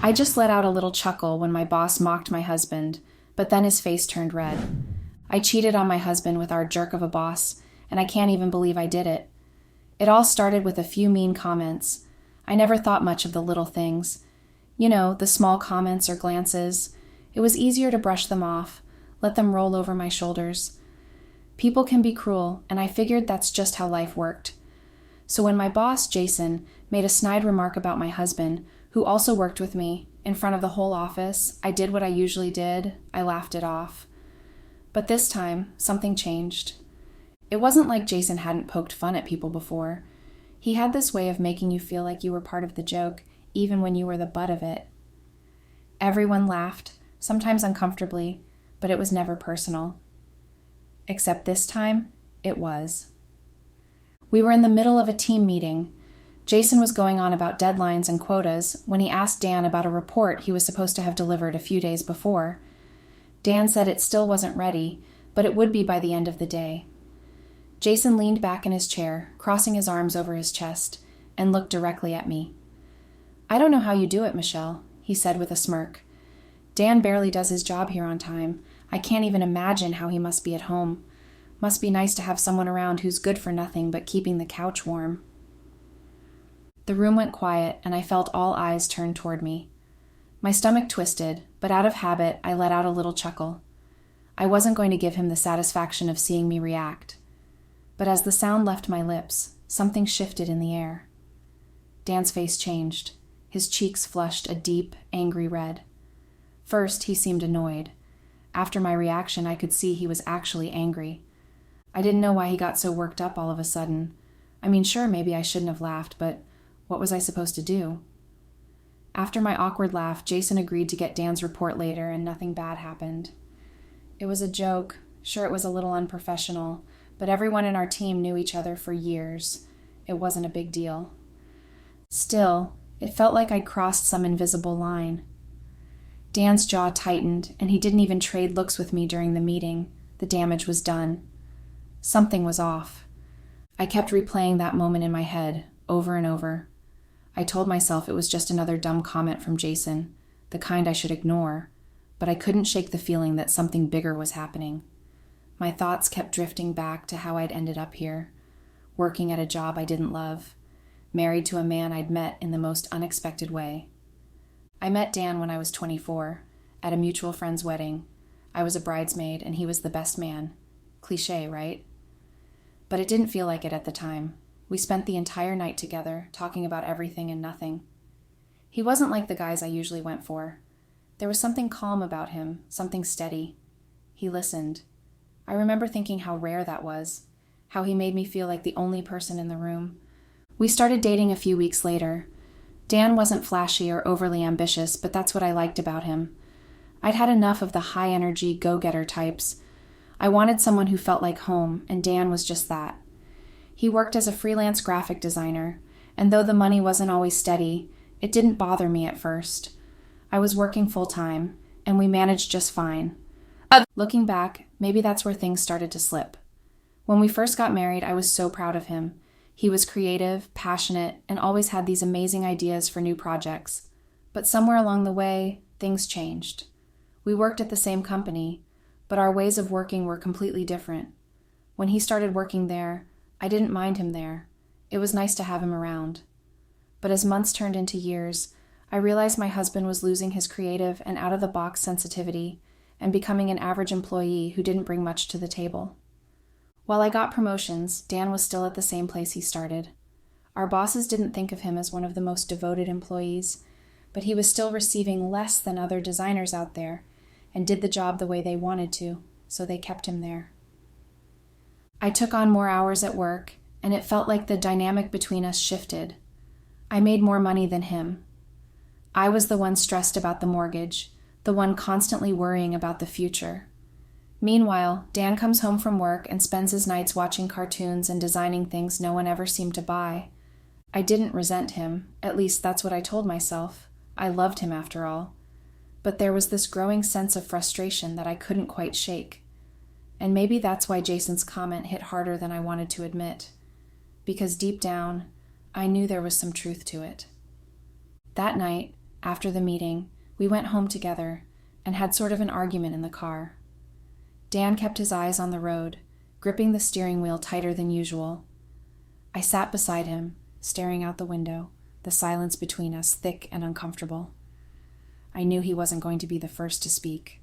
I just let out a little chuckle when my boss mocked my husband, but then his face turned red. I cheated on my husband with our jerk of a boss, and I can't even believe I did it. It all started with a few mean comments. I never thought much of the little things. You know, the small comments or glances. It was easier to brush them off, let them roll over my shoulders. People can be cruel, and I figured that's just how life worked. So when my boss, Jason, made a snide remark about my husband, who also worked with me, in front of the whole office, I did what I usually did. I laughed it off. But this time, something changed. It wasn't like Jason hadn't poked fun at people before. He had this way of making you feel like you were part of the joke, even when you were the butt of it. Everyone laughed, sometimes uncomfortably, but it was never personal. Except this time, it was. We were in the middle of a team meeting. Jason was going on about deadlines and quotas when he asked Dan about a report he was supposed to have delivered a few days before. Dan said it still wasn't ready, but it would be by the end of the day. Jason leaned back in his chair, crossing his arms over his chest, and looked directly at me. "I don't know how you do it, Michelle," he said with a smirk. "Dan barely does his job here on time. I can't even imagine how he must be at home. Must be nice to have someone around who's good for nothing but keeping the couch warm." The room went quiet, and I felt all eyes turned toward me. My stomach twisted, but out of habit, I let out a little chuckle. I wasn't going to give him the satisfaction of seeing me react. But as the sound left my lips, something shifted in the air. Dan's face changed. His cheeks flushed a deep, angry red. First, he seemed annoyed. After my reaction, I could see he was actually angry. I didn't know why he got so worked up all of a sudden. I mean, sure, maybe I shouldn't have laughed, but what was I supposed to do? After my awkward laugh, Jason agreed to get Dan's report later, and nothing bad happened. It was a joke. Sure, it was a little unprofessional, but everyone in our team knew each other for years. It wasn't a big deal. Still, it felt like I'd crossed some invisible line. Dan's jaw tightened, and he didn't even trade looks with me during the meeting. The damage was done. Something was off. I kept replaying that moment in my head, over and over. I told myself it was just another dumb comment from Jason, the kind I should ignore, but I couldn't shake the feeling that something bigger was happening. My thoughts kept drifting back to how I'd ended up here, working at a job I didn't love, married to a man I'd met in the most unexpected way. I met Dan when I was 24, at a mutual friend's wedding. I was a bridesmaid, and he was the best man. Cliché, right? But it didn't feel like it at the time. We spent the entire night together, talking about everything and nothing. He wasn't like the guys I usually went for. There was something calm about him, something steady. He listened. I remember thinking how rare that was, how he made me feel like the only person in the room. We started dating a few weeks later. Dan wasn't flashy or overly ambitious, but that's what I liked about him. I'd had enough of the high-energy, go-getter types. I wanted someone who felt like home, and Dan was just that. He worked as a freelance graphic designer, and though the money wasn't always steady, it didn't bother me at first. I was working full-time, and we managed just fine. Looking back, maybe that's where things started to slip. When we first got married, I was so proud of him. He was creative, passionate, and always had these amazing ideas for new projects. But somewhere along the way, things changed. We worked at the same company, but our ways of working were completely different. When he started working there, I didn't mind him there. It was nice to have him around. But as months turned into years, I realized my husband was losing his creative and out-of-the-box sensitivity and becoming an average employee who didn't bring much to the table. While I got promotions, Dan was still at the same place he started. Our bosses didn't think of him as one of the most devoted employees, but he was still receiving less than other designers out there and did the job the way they wanted to, so they kept him there. I took on more hours at work, and it felt like the dynamic between us shifted. I made more money than him. I was the one stressed about the mortgage, the one constantly worrying about the future. Meanwhile, Dan comes home from work and spends his nights watching cartoons and designing things no one ever seemed to buy. I didn't resent him, at least that's what I told myself. I loved him after all. But there was this growing sense of frustration that I couldn't quite shake. And maybe that's why Jason's comment hit harder than I wanted to admit. Because deep down, I knew there was some truth to it. That night, after the meeting, we went home together and had sort of an argument in the car. Dan kept his eyes on the road, gripping the steering wheel tighter than usual. I sat beside him, staring out the window, the silence between us thick and uncomfortable. I knew he wasn't going to be the first to speak.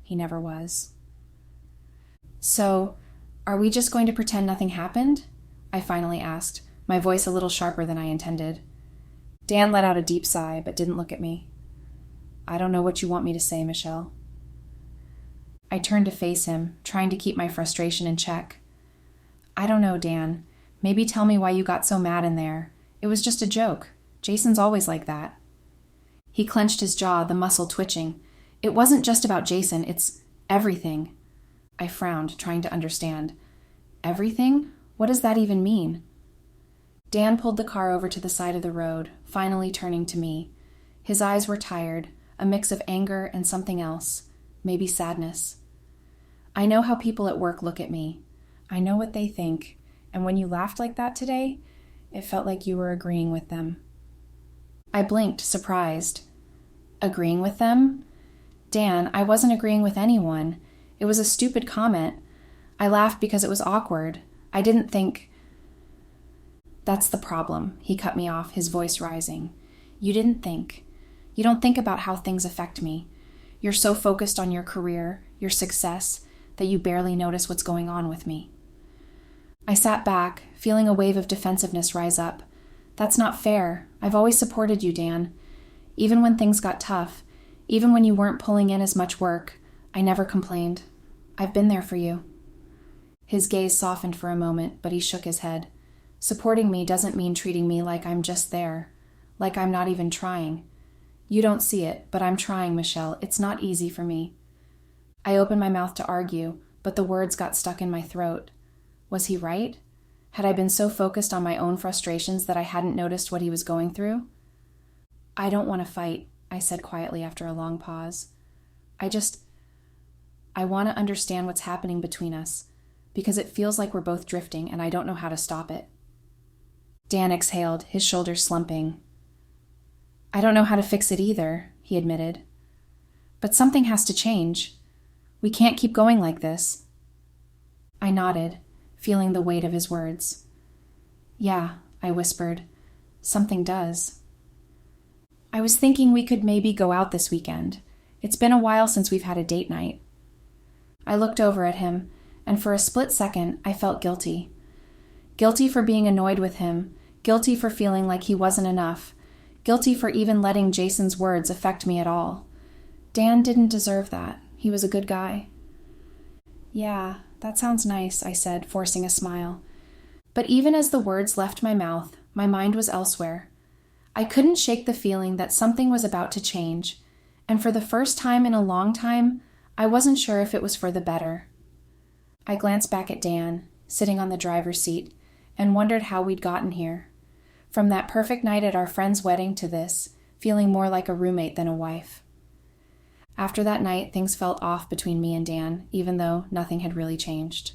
He never was. "So, are we just going to pretend nothing happened?" I finally asked, my voice a little sharper than I intended. Dan let out a deep sigh, but didn't look at me. "I don't know what you want me to say, Michelle." I turned to face him, trying to keep my frustration in check. "I don't know, Dan. Maybe tell me why you got so mad in there. It was just a joke. Jason's always like that." He clenched his jaw, the muscle twitching. "It wasn't just about Jason, it's everything." I frowned, trying to understand. "Everything? What does that even mean?" Dan pulled the car over to the side of the road, finally turning to me. His eyes were tired, a mix of anger and something else, maybe sadness. "I know how people at work look at me. I know what they think, and when you laughed like that today, it felt like you were agreeing with them." I blinked, surprised. Agreeing with them? Dan, I wasn't agreeing with anyone. It was a stupid comment. I laughed because it was awkward. I didn't think... "That's the problem," he cut me off, his voice rising. "You didn't think. You don't think about how things affect me. You're so focused on your career, your success, that you barely notice what's going on with me." I sat back, feeling a wave of defensiveness rise up. "That's not fair. I've always supported you, Dan. Even when things got tough, even when you weren't pulling in as much work, I never complained. I've been there for you." His gaze softened for a moment, but he shook his head. "Supporting me doesn't mean treating me like I'm just there, like I'm not even trying. You don't see it, but I'm trying, Michelle. It's not easy for me." I opened my mouth to argue, but the words got stuck in my throat. Was he right? Had I been so focused on my own frustrations that I hadn't noticed what he was going through? "I don't want to fight," I said quietly after a long pause. I want to understand what's happening between us, because it feels like we're both drifting and I don't know how to stop it." Dan exhaled, his shoulders slumping. "I don't know how to fix it either," he admitted. "But something has to change. We can't keep going like this." I nodded, feeling the weight of his words. "Yeah," I whispered. "Something does." "I was thinking we could maybe go out this weekend. It's been a while since we've had a date night." I looked over at him, and for a split second, I felt guilty. Guilty for being annoyed with him, guilty for feeling like he wasn't enough, guilty for even letting Jason's words affect me at all. Dan didn't deserve that. He was a good guy. "Yeah, that sounds nice," I said, forcing a smile. But even as the words left my mouth, my mind was elsewhere. I couldn't shake the feeling that something was about to change, and for the first time in a long time, I wasn't sure if it was for the better. I glanced back at Dan, sitting on the driver's seat, and wondered how we'd gotten here. From that perfect night at our friend's wedding to this, feeling more like a roommate than a wife. After that night, things felt off between me and Dan, even though nothing had really changed.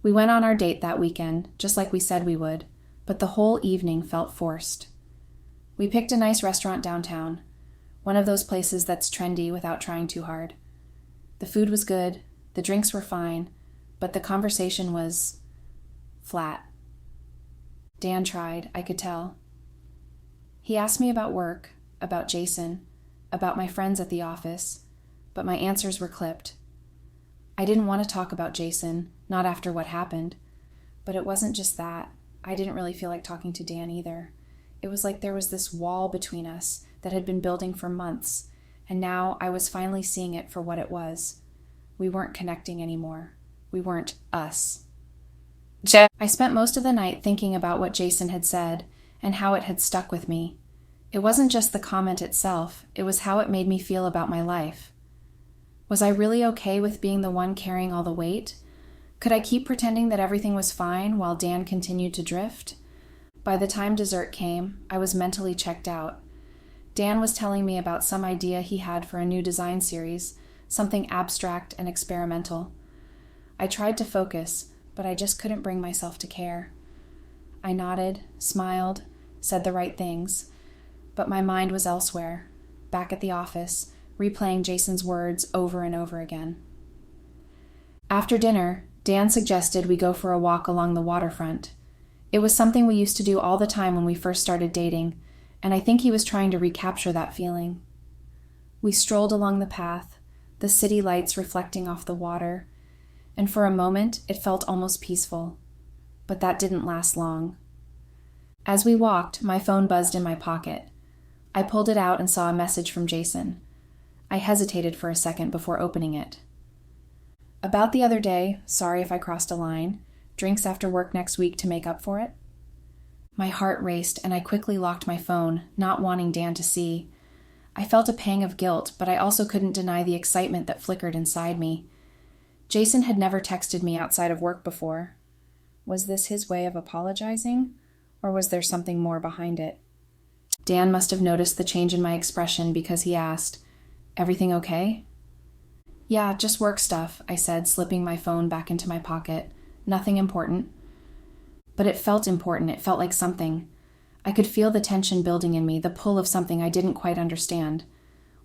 We went on our date that weekend, just like we said we would, but the whole evening felt forced. We picked a nice restaurant downtown, one of those places that's trendy without trying too hard. The food was good, the drinks were fine, but the conversation was flat. Dan tried, I could tell. He asked me about work, about Jason, about my friends at the office, but my answers were clipped. I didn't want to talk about Jason, not after what happened, but it wasn't just that. I didn't really feel like talking to Dan either. It was like there was this wall between us that had been building for months, and now I was finally seeing it for what it was. We weren't connecting anymore. We weren't us. I spent most of the night thinking about what Jason had said and how it had stuck with me. It wasn't just the comment itself, it was how it made me feel about my life. Was I really okay with being the one carrying all the weight? Could I keep pretending that everything was fine while Dan continued to drift? By the time dessert came, I was mentally checked out. Dan was telling me about some idea he had for a new design series, something abstract and experimental. I tried to focus, but I just couldn't bring myself to care. I nodded, smiled, said the right things, but my mind was elsewhere, back at the office, replaying Jason's words over and over again. After dinner, Dan suggested we go for a walk along the waterfront. It was something we used to do all the time when we first started dating, and I think he was trying to recapture that feeling. We strolled along the path, the city lights reflecting off the water, and for a moment it felt almost peaceful. But that didn't last long. As we walked, my phone buzzed in my pocket. I pulled it out and saw a message from Jason. I hesitated for a second before opening it. About the other day, sorry if I crossed a line. Drinks after work next week to make up for it? My heart raced and I quickly locked my phone, not wanting Dan to see. I felt a pang of guilt, but I also couldn't deny the excitement that flickered inside me. Jason had never texted me outside of work before. Was this his way of apologizing, or was there something more behind it? Dan must have noticed the change in my expression because he asked, "Everything okay?" "Yeah, just work stuff," I said, slipping my phone back into my pocket. "Nothing important." But it felt important. It felt like something. I could feel the tension building in me, the pull of something I didn't quite understand.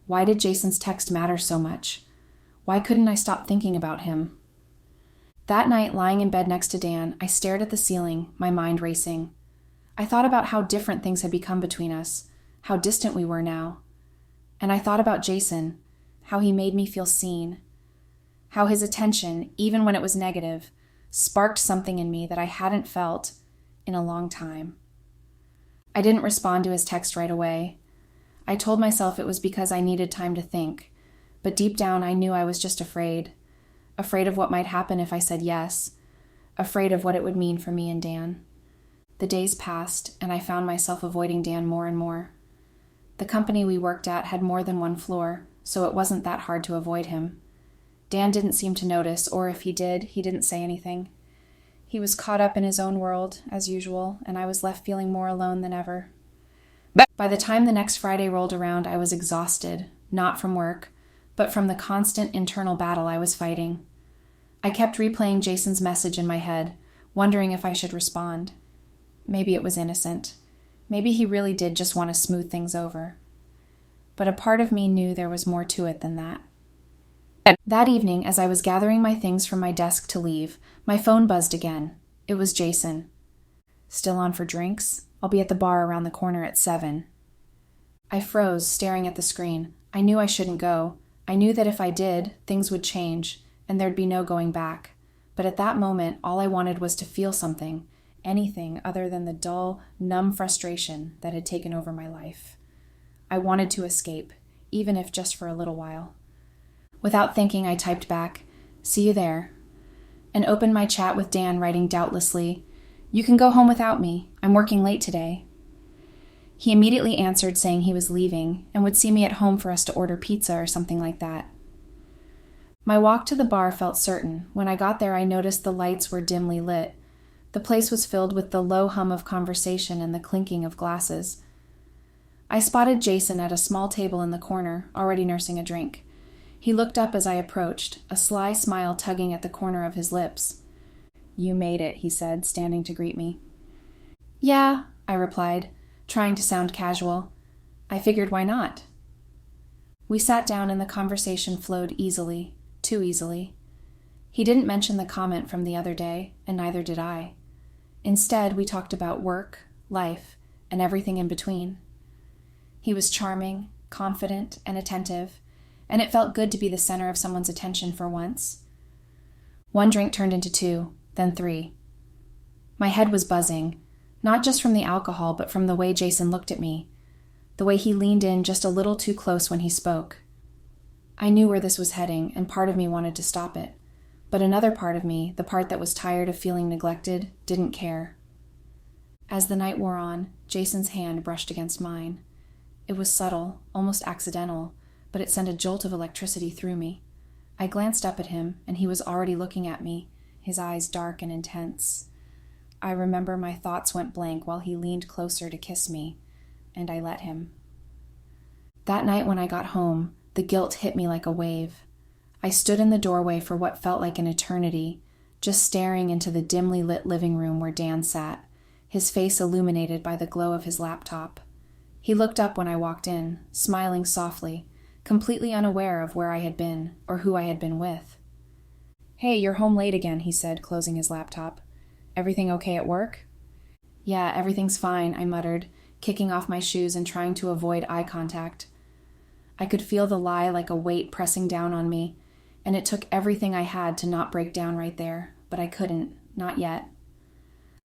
Why did Jason's text matter so much? Why couldn't I stop thinking about him? That night, lying in bed next to Dan, I stared at the ceiling, my mind racing. I thought about how different things had become between us, how distant we were now. And I thought about Jason, how he made me feel seen, how his attention, even when it was negative, sparked something in me that I hadn't felt in a long time. I didn't respond to his text right away. I told myself it was because I needed time to think, but deep down I knew I was just afraid of what might happen if I said yes, afraid of what it would mean for me and Dan. The days passed, and I found myself avoiding Dan more and more. The company we worked at had more than one floor, so it wasn't that hard to avoid him. Dan didn't seem to notice, or if he did, he didn't say anything. He was caught up in his own world, as usual, and I was left feeling more alone than ever. By the time the next Friday rolled around, I was exhausted, not from work, but from the constant internal battle I was fighting. I kept replaying Jason's message in my head, wondering if I should respond. Maybe it was innocent. Maybe he really did just want to smooth things over. But a part of me knew there was more to it than that. That evening, as I was gathering my things from my desk to leave, my phone buzzed again. It was Jason. "Still on for drinks? I'll be at the bar around the corner at 7. I froze, staring at the screen. I knew I shouldn't go. I knew that if I did, things would change, and there'd be no going back. But at that moment, all I wanted was to feel something, anything other than the dull, numb frustration that had taken over my life. I wanted to escape, even if just for a little while. Without thinking, I typed back, "See you there," and opened my chat with Dan, writing doubtlessly, "You can go home without me. I'm working late today." He immediately answered saying he was leaving and would see me at home for us to order pizza or something like that. My walk to the bar felt certain. When I got there, I noticed the lights were dimly lit. The place was filled with the low hum of conversation and the clinking of glasses. I spotted Jason at a small table in the corner, already nursing a drink. He looked up as I approached, a sly smile tugging at the corner of his lips. "You made it," he said, standing to greet me. "Yeah," I replied, trying to sound casual. I figured why not? We sat down and the conversation flowed easily, too easily. He didn't mention the comment from the other day, and neither did I. Instead, we talked about work, life, and everything in between. He was charming, confident, and attentive, and it felt good to be the center of someone's attention for once. One drink turned into 2, then 3. My head was buzzing, not just from the alcohol, but from the way Jason looked at me, the way he leaned in just a little too close when he spoke. I knew where this was heading, and part of me wanted to stop it. But another part of me, the part that was tired of feeling neglected, didn't care. As the night wore on, Jason's hand brushed against mine. It was subtle, almost accidental, but it sent a jolt of electricity through me. I glanced up at him, and he was already looking at me, his eyes dark and intense. I remember my thoughts went blank while he leaned closer to kiss me, and I let him. That night when I got home, the guilt hit me like a wave. I stood in the doorway for what felt like an eternity, just staring into the dimly lit living room where Dan sat, his face illuminated by the glow of his laptop. He looked up when I walked in, smiling softly, completely unaware of where I had been or who I had been with. "Hey, you're home late again," he said, closing his laptop. "Everything okay at work?" "Yeah, everything's fine," I muttered, kicking off my shoes and trying to avoid eye contact. I could feel the lie like a weight pressing down on me, and it took everything I had to not break down right there, but I couldn't, not yet.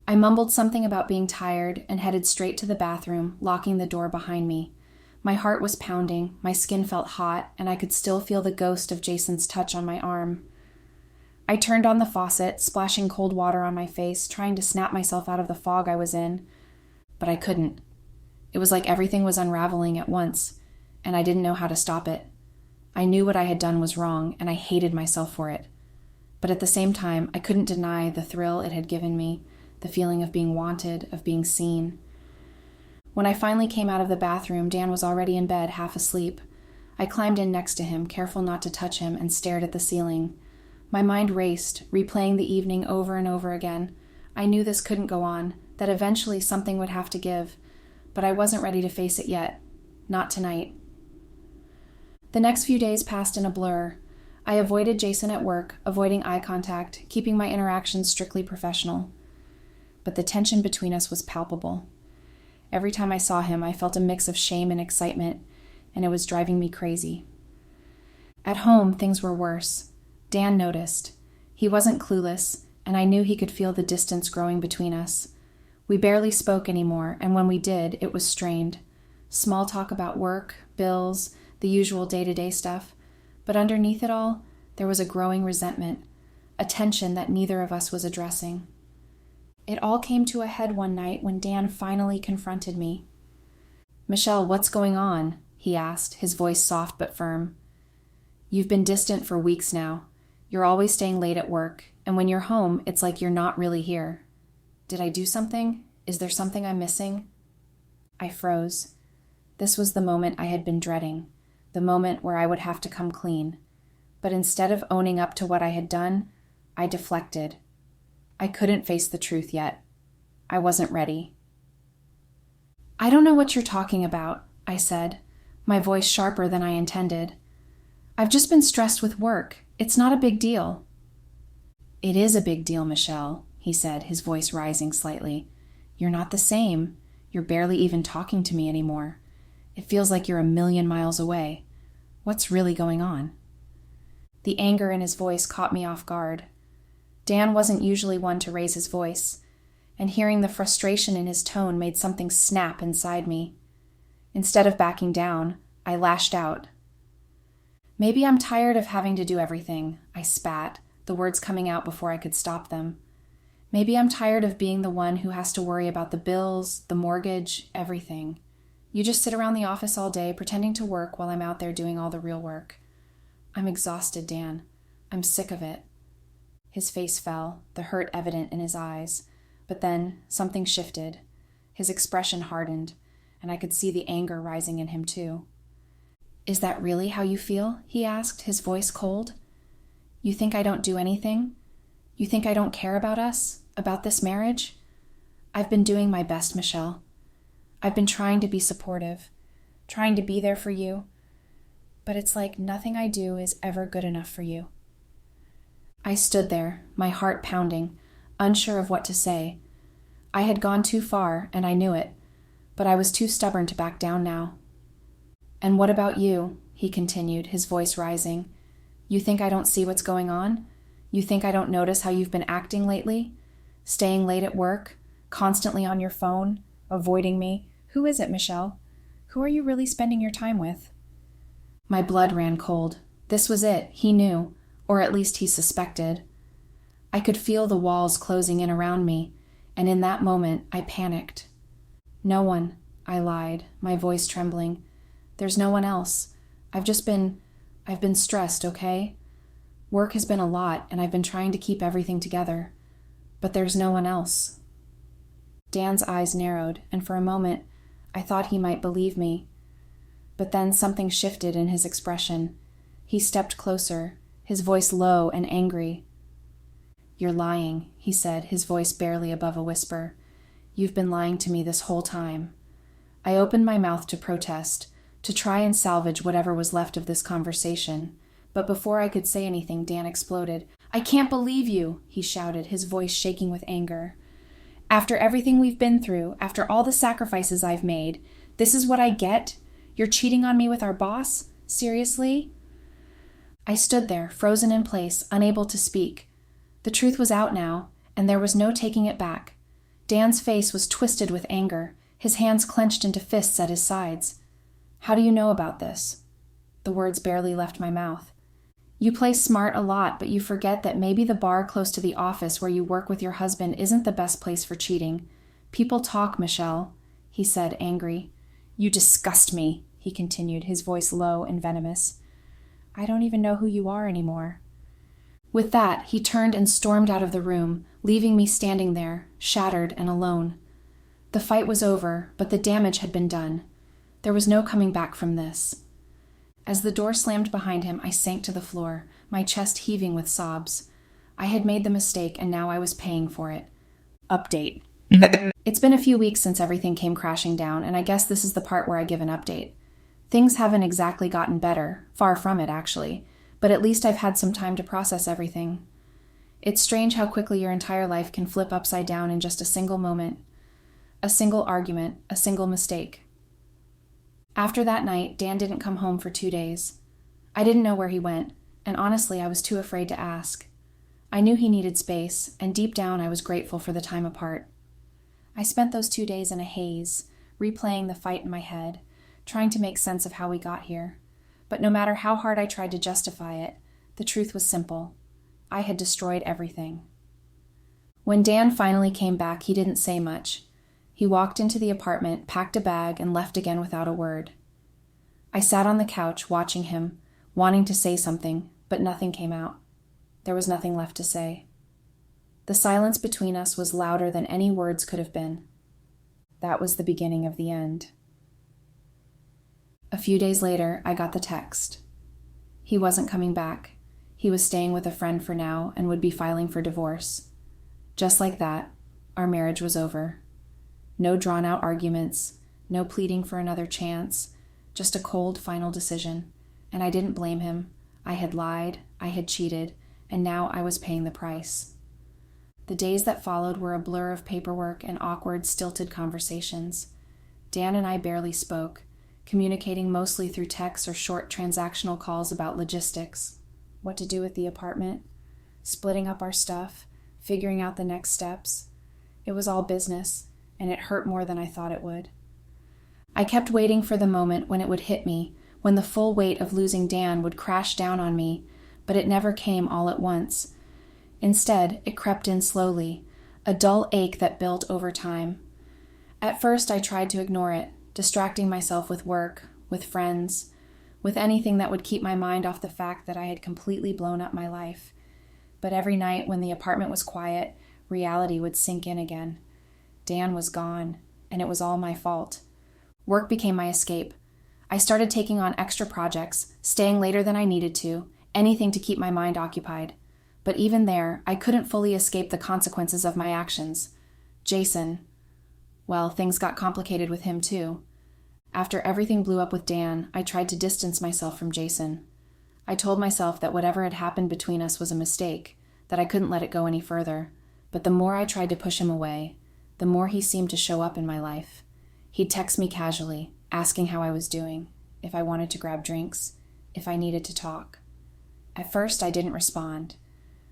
I mumbled something about being tired and headed straight to the bathroom, locking the door behind me. My heart was pounding, my skin felt hot, and I could still feel the ghost of Jason's touch on my arm. I turned on the faucet, splashing cold water on my face, trying to snap myself out of the fog I was in. But I couldn't. It was like everything was unraveling at once, and I didn't know how to stop it. I knew what I had done was wrong, and I hated myself for it. But at the same time, I couldn't deny the thrill it had given me, the feeling of being wanted, of being seen. When I finally came out of the bathroom, Dan was already in bed, half asleep. I climbed in next to him, careful not to touch him, and stared at the ceiling. My mind raced, replaying the evening over and over again. I knew this couldn't go on, that eventually something would have to give, but I wasn't ready to face it yet. Not tonight. The next few days passed in a blur. I avoided Jason at work, avoiding eye contact, keeping my interactions strictly professional. But the tension between us was palpable. Every time I saw him, I felt a mix of shame and excitement, and it was driving me crazy. At home, things were worse. Dan noticed. He wasn't clueless, and I knew he could feel the distance growing between us. We barely spoke anymore, and when we did, it was strained. Small talk about work, bills, the usual day-to-day stuff. But underneath it all, there was a growing resentment, a tension that neither of us was addressing. It all came to a head one night when Dan finally confronted me. "Michelle, what's going on?" he asked, his voice soft but firm. "You've been distant for weeks now. You're always staying late at work, and when you're home, it's like you're not really here. Did I do something? Is there something I'm missing?" I froze. This was the moment I had been dreading, the moment where I would have to come clean. But instead of owning up to what I had done, I deflected. I couldn't face the truth yet. I wasn't ready. "I don't know what you're talking about," I said, my voice sharper than I intended. "I've just been stressed with work. It's not a big deal." "It is a big deal, Michelle," he said, his voice rising slightly. "You're not the same. You're barely even talking to me anymore. It feels like you're a million miles away. What's really going on?" The anger in his voice caught me off guard. Dan wasn't usually one to raise his voice, and hearing the frustration in his tone made something snap inside me. Instead of backing down, I lashed out. "Maybe I'm tired of having to do everything," I spat, the words coming out before I could stop them. "Maybe I'm tired of being the one who has to worry about the bills, the mortgage, everything. You just sit around the office all day pretending to work while I'm out there doing all the real work. I'm exhausted, Dan. I'm sick of it." His face fell, the hurt evident in his eyes, but then something shifted. His expression hardened, and I could see the anger rising in him too. "Is that really how you feel?" he asked, his voice cold. "You think I don't do anything? You think I don't care about us, about this marriage? I've been doing my best, Michelle. I've been trying to be supportive, trying to be there for you, but it's like nothing I do is ever good enough for you." I stood there, my heart pounding, unsure of what to say. I had gone too far, and I knew it, but I was too stubborn to back down now. "And what about you?" he continued, his voice rising. "You think I don't see what's going on? You think I don't notice how you've been acting lately? Staying late at work, constantly on your phone, avoiding me. Who is it, Michelle? Who are you really spending your time with?" My blood ran cold. This was it, he knew, or at least he suspected. I could feel the walls closing in around me, and in that moment I panicked. "No one," I lied, my voice trembling. "There's no one else. I've been stressed, okay? Work has been a lot, and I've been trying to keep everything together. But there's no one else." Dan's eyes narrowed, and for a moment, I thought he might believe me. But then something shifted in his expression. He stepped closer, his voice low and angry. "You're lying," he said, his voice barely above a whisper. "You've been lying to me this whole time. I opened my mouth to protest, to try and salvage whatever was left of this conversation. But before I could say anything, Dan exploded. "I can't believe you," he shouted, his voice shaking with anger. "After everything we've been through, after all the sacrifices I've made, this is what I get? You're cheating on me with our boss? Seriously?" I stood there, frozen in place, unable to speak. The truth was out now, and there was no taking it back. Dan's face was twisted with anger, his hands clenched into fists at his sides. "How do you know about this?" The words barely left my mouth. "You play smart a lot, but you forget that maybe the bar close to the office where you work with your husband isn't the best place for cheating. People talk, Michelle," he said, angry. "You disgust me," he continued, his voice low and venomous. "I don't even know who you are anymore." With that, he turned and stormed out of the room, leaving me standing there, shattered and alone. The fight was over, but the damage had been done. There was no coming back from this. As the door slammed behind him, I sank to the floor, my chest heaving with sobs. I had made the mistake, and now I was paying for it. Update. It's been a few weeks since everything came crashing down, and I guess this is the part where I give an update. Things haven't exactly gotten better, far from it actually, but at least I've had some time to process everything. It's strange how quickly your entire life can flip upside down in just a single moment. A single argument, a single mistake. After that night, Dan didn't come home for 2 days. I didn't know where he went, and honestly, I was too afraid to ask. I knew he needed space, and deep down I was grateful for the time apart. I spent those 2 days in a haze, replaying the fight in my head, trying to make sense of how we got here. But no matter how hard I tried to justify it, the truth was simple. I had destroyed everything. When Dan finally came back, he didn't say much. He walked into the apartment, packed a bag, and left again without a word. I sat on the couch, watching him, wanting to say something, but nothing came out. There was nothing left to say. The silence between us was louder than any words could have been. That was the beginning of the end. A few days later, I got the text. He wasn't coming back. He was staying with a friend for now and would be filing for divorce. Just like that, our marriage was over. No drawn-out arguments, no pleading for another chance, just a cold, final decision. And I didn't blame him. I had lied, I had cheated, and now I was paying the price. The days that followed were a blur of paperwork and awkward, stilted conversations. Dan and I barely spoke, communicating mostly through texts or short transactional calls about logistics. What to do with the apartment, splitting up our stuff, figuring out the next steps. It was all business, and it hurt more than I thought it would. I kept waiting for the moment when it would hit me, when the full weight of losing Dan would crash down on me, but it never came all at once. Instead, it crept in slowly, a dull ache that built over time. At first, I tried to ignore it, distracting myself with work, with friends, with anything that would keep my mind off the fact that I had completely blown up my life. But every night when the apartment was quiet, reality would sink in again. Dan was gone, and it was all my fault. Work became my escape. I started taking on extra projects, staying later than I needed to, anything to keep my mind occupied. But even there, I couldn't fully escape the consequences of my actions. Jason, well, things got complicated with him too. After everything blew up with Dan, I tried to distance myself from Jason. I told myself that whatever had happened between us was a mistake, that I couldn't let it go any further. But the more I tried to push him away, the more he seemed to show up in my life. He'd text me casually, asking how I was doing, if I wanted to grab drinks, if I needed to talk. At first, I didn't respond,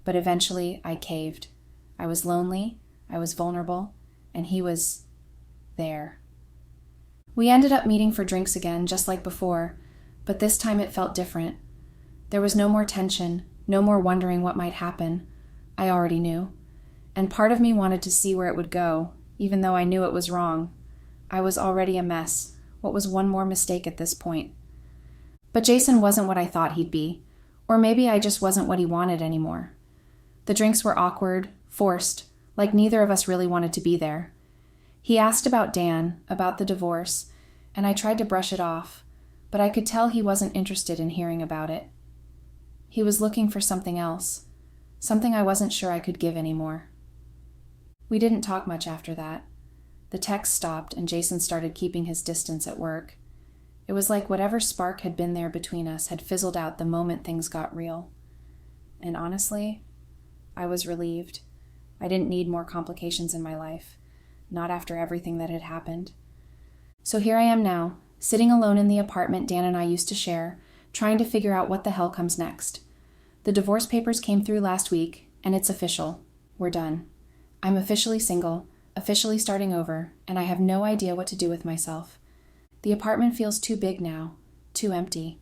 but eventually I caved. I was lonely, I was vulnerable, and he was there. We ended up meeting for drinks again, just like before, but this time it felt different. There was no more tension, no more wondering what might happen. I already knew. And part of me wanted to see where it would go, even though I knew it was wrong. I was already a mess. What was one more mistake at this point? But Jason wasn't what I thought he'd be, or maybe I just wasn't what he wanted anymore. The drinks were awkward, forced, like neither of us really wanted to be there. He asked about Dan, about the divorce, and I tried to brush it off, but I could tell he wasn't interested in hearing about it. He was looking for something else, something I wasn't sure I could give anymore. We didn't talk much after that. The text stopped and Jason started keeping his distance at work. It was like whatever spark had been there between us had fizzled out the moment things got real. And honestly, I was relieved. I didn't need more complications in my life, not after everything that had happened. So here I am now, sitting alone in the apartment Dan and I used to share, trying to figure out what the hell comes next. The divorce papers came through last week, and it's official. We're done. I'm officially single, officially starting over, and I have no idea what to do with myself. The apartment feels too big now, too empty.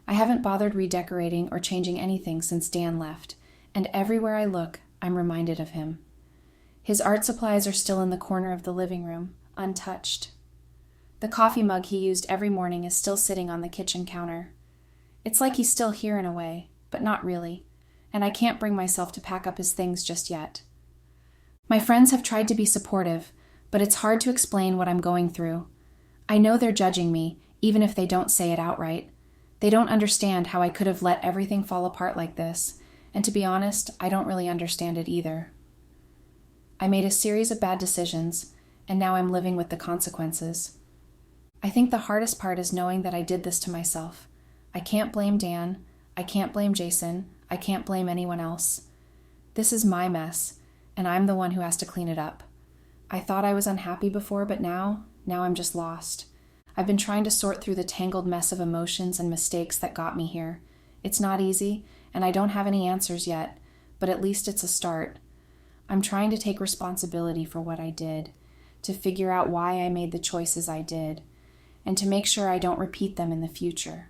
I haven't bothered redecorating or changing anything since Dan left, and everywhere I look, I'm reminded of him. His art supplies are still in the corner of the living room, untouched. The coffee mug he used every morning is still sitting on the kitchen counter. It's like he's still here in a way, but not really, and I can't bring myself to pack up his things just yet. My friends have tried to be supportive, but it's hard to explain what I'm going through. I know they're judging me, even if they don't say it outright. They don't understand how I could have let everything fall apart like this, and to be honest, I don't really understand it either. I made a series of bad decisions, and now I'm living with the consequences. I think the hardest part is knowing that I did this to myself. I can't blame Dan, I can't blame Jason, I can't blame anyone else. This is my mess, and I'm the one who has to clean it up. I thought I was unhappy before, but now I'm just lost. I've been trying to sort through the tangled mess of emotions and mistakes that got me here. It's not easy, and I don't have any answers yet, but at least it's a start. I'm trying to take responsibility for what I did, to figure out why I made the choices I did, and to make sure I don't repeat them in the future.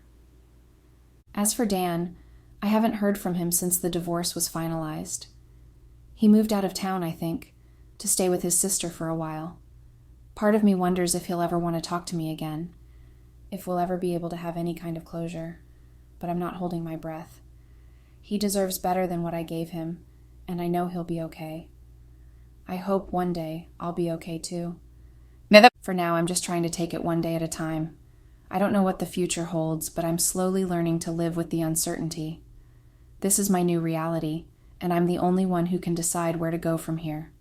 As for Dan, I haven't heard from him since the divorce was finalized. He moved out of town, I think, to stay with his sister for a while. Part of me wonders if he'll ever want to talk to me again, if we'll ever be able to have any kind of closure, but I'm not holding my breath. He deserves better than what I gave him, and I know he'll be okay. I hope one day I'll be okay too. For now, I'm just trying to take it one day at a time. I don't know what the future holds, but I'm slowly learning to live with the uncertainty. This is my new reality, and I'm the only one who can decide where to go from here.